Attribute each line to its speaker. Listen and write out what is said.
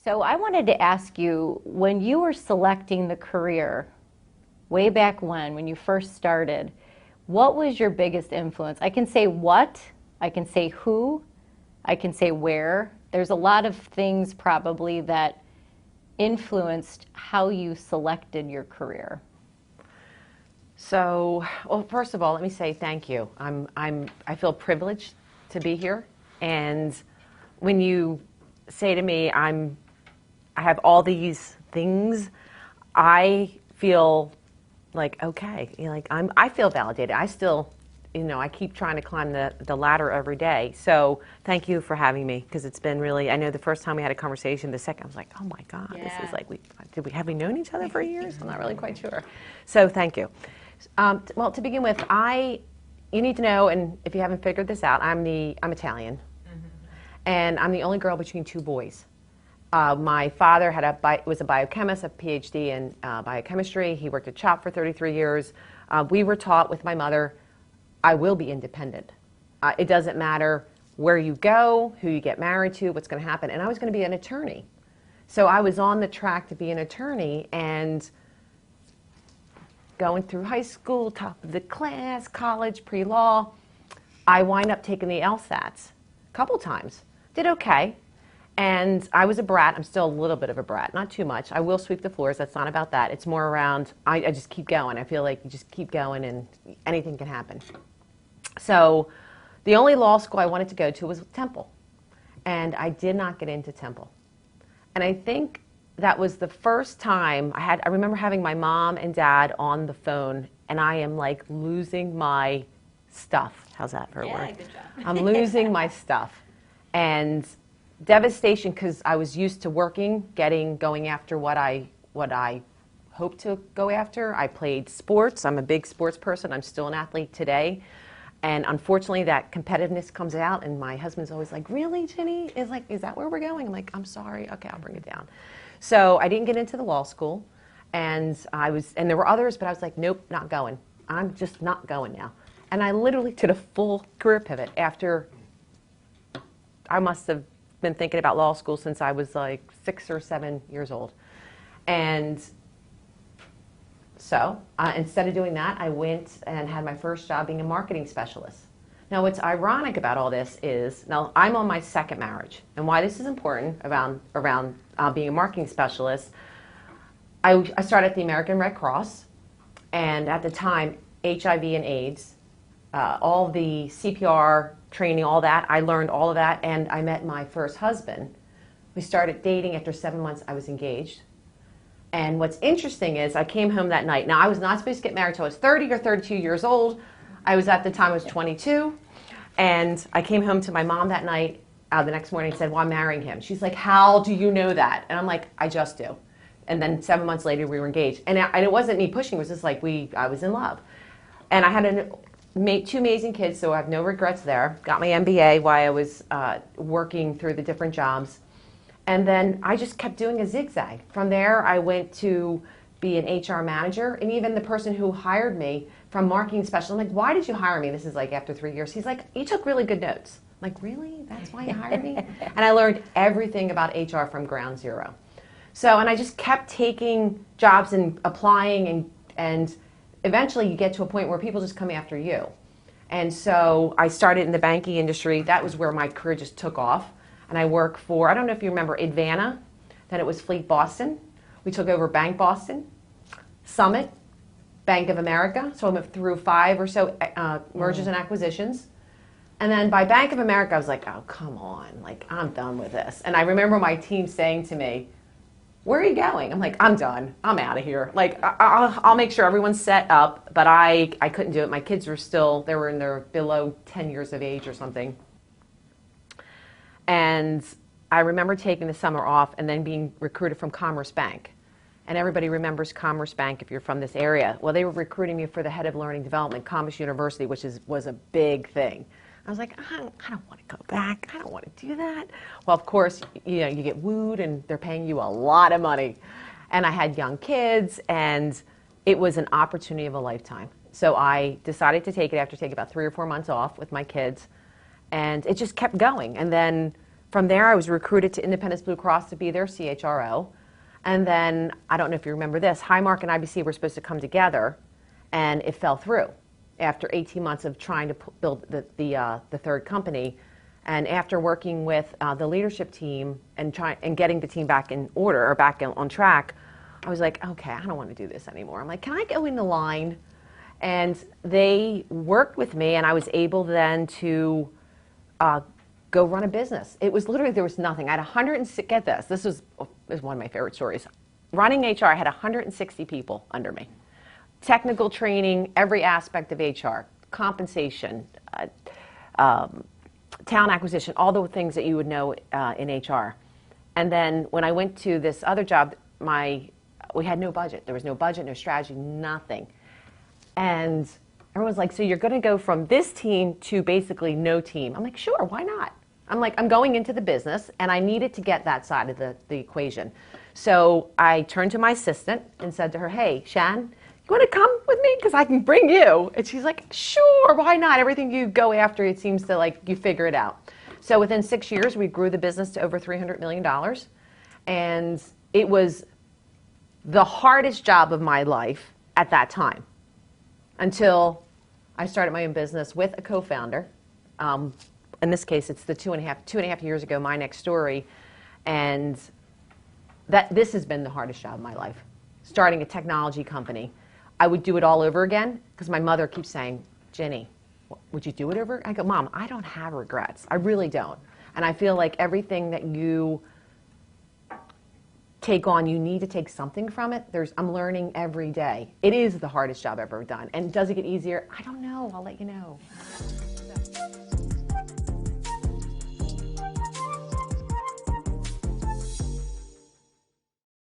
Speaker 1: So I wanted to ask you, when you were selecting the career, way back when you first started, what was your biggest influence? I can say what, I can say who, I can say where. There's a lot of things probably that influenced how you selected your career.
Speaker 2: So, well, first of all, let me say thank you. I feel privileged to be here. And when you say to me, I have all these things, I feel like, okay, I feel validated. I still, I keep trying to climb the ladder every day. So thank you for having me, because it's been really, I know the first time we had a conversation, the second I was like, oh my God, This is like, have we known each other for years? I'm not really quite sure. So thank you. Well, to begin with, you need to know, and if you haven't figured this out, I'm Italian, and I'm the only girl between two boys. My father was a biochemist, a PhD in biochemistry. He worked at CHOP for 33 years. We were taught with my mother, I will be independent. It doesn't matter where you go, who you get married to, what's going to happen. And I was going to be an attorney. So I was on the track to be an attorney, and going through high school, top of the class, college, pre-law, I wind up taking the LSATs a couple times. Did okay. And I was a brat. I'm still a little bit of a brat, not too much. I will sweep the floors. That's not about that. It's more around, I just keep going. I feel like you just keep going and anything can happen. So the only law school I wanted to go to was Temple. And I did not get into Temple. And I think that was the first time I remember having my mom and dad on the phone, and I am like losing my stuff. How's that for a word?
Speaker 3: Yeah, good job.
Speaker 2: I'm losing my stuff. And devastation, because I was used to working, going after what I hoped to go after. I played sports. I'm a big sports person. I'm still an athlete today. And unfortunately, that competitiveness comes out, and my husband's always like, really, Ginny? Is that where we're going? I'm like, I'm sorry. Okay, I'll bring it down. So I didn't get into the law school, and there were others, but I was like, nope, not going. I'm just not going now. And I literally did a full career pivot after I must have been thinking about law school since I was like 6 or 7 years old. And so instead of doing that, I went and had my first job being a marketing specialist. Now, what's ironic about all this is, now I'm on my second marriage, and why this is important around being a marketing specialist, I started at the American Red Cross, and at the time, HIV and AIDS, all the CPR training, all that, I learned all of that, and I met my first husband. We started dating. After 7 months, I was engaged. And what's interesting is I came home that night. Now, I was not supposed to get married until I was 30 or 32 years old. I was at the time, I was 22. And I came home to my mom that night, the next morning, and said, well, I'm marrying him. She's like, how do you know that? And I'm like, I just do. And then 7 months later, we were engaged. And it wasn't me pushing. It was just like I was in love. And I had two amazing kids, so I have no regrets there. Got my MBA while I was working through the different jobs. And then I just kept doing a zigzag. From there, I went to be an HR manager. And even the person who hired me from marketing specialist, I'm like, why did you hire me? This is like after 3 years. He's like, you took really good notes. I'm like, really? That's why you hired me? And I learned everything about HR from ground zero. So, and I just kept taking jobs and applying, and eventually you get to a point where people just come after you. And so I started in the banking industry. That was where my career just took off. And I work for, I don't know if you remember Advana, then it was Fleet Boston. We took over Bank Boston, Summit, Bank of America. So I went through 5 or so mergers and acquisitions. And then by Bank of America, I was like, oh, come on, like, I'm done with this. And I remember my team saying to me, where are you going? I'm like, I'm done. I'm out of here. Like, I'll make sure everyone's set up, but I couldn't do it. My kids were they were in their below 10 years of age or something. And I remember taking the summer off and then being recruited from Commerce Bank. And everybody remembers Commerce Bank if you're from this area. Well, they were recruiting me for the head of learning development, Commerce University, which was a big thing. I was like, I don't want to go back. I don't want to do that. Well, of course, you get wooed and they're paying you a lot of money. And I had young kids, and it was an opportunity of a lifetime. So I decided to take it after taking about 3 or 4 months off with my kids, and it just kept going. And then from there, I was recruited to Independence Blue Cross to be their CHRO. And then, I don't know if you remember this, Highmark and IBC were supposed to come together, and it fell through after 18 months of trying to build the third company. And after working with the leadership team and getting the team back in order, or back on track, I was like, okay, I don't want to do this anymore. I'm like, can I go in the line? And they worked with me, and I was able then to go run a business. It was literally, there was nothing. I had 106, get this, this is one of my favorite stories. Running HR, I had 160 people under me. Technical training, every aspect of HR, compensation, talent acquisition, all the things that you would know in HR. And then when I went to this other job, we had no budget. There was no budget, no strategy, nothing. And everyone's like, so you're going to go from this team to basically no team. I'm like, sure, why not? I'm like, I'm going into the business, and I needed to get that side of the equation. So I turned to my assistant and said to her, hey, Shan, you want to come with me? Because I can bring you. And she's like, sure, why not? Everything you go after, it seems to like you figure it out. So within 6 years, we grew the business to over $300 million. And it was the hardest job of my life at that time, until I started my own business with a co-founder. In this case, it's the two and a half years ago, My Next Story. And this has been the hardest job of my life, starting a technology company. I would do it all over again, because my mother keeps saying, Ginny, would you do it over? I go, Mom, I don't have regrets. I really don't. And I feel like everything that you take on, you need to take something from it. I'm learning every day. It is the hardest job I've ever done. And does it get easier? I don't know. I'll let you know.